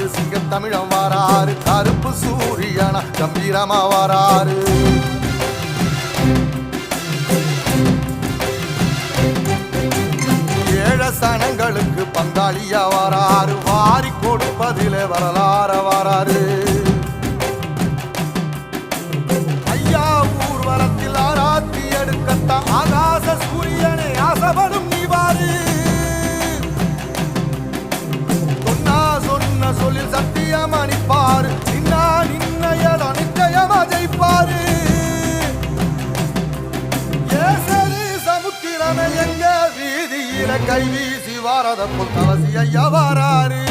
வாராரு சிங்கத்தமிழம் வாராரு கருப்பு சூரியனா கம்பீரமா வாராரு சனங்களுக்கு பங்காளியா வாராரு வாரி கொடுப்பதிலே வரலாற வாராரு ஐயா ஊர்வலத்தில் ஆராத்தி எடுக்கத்தான் ஆகாச சூரியனே ஆசைப்படும் நீவாரு சொன்ன சொல்லில் சத்தியம் அணிப்பாரு நின்னையட நிச்சயமா ஜெயிப்பாரு சமுத்திரமே எங்க வீதியில கை வீசி வாரத புத்தவசி ஐயா வாராரு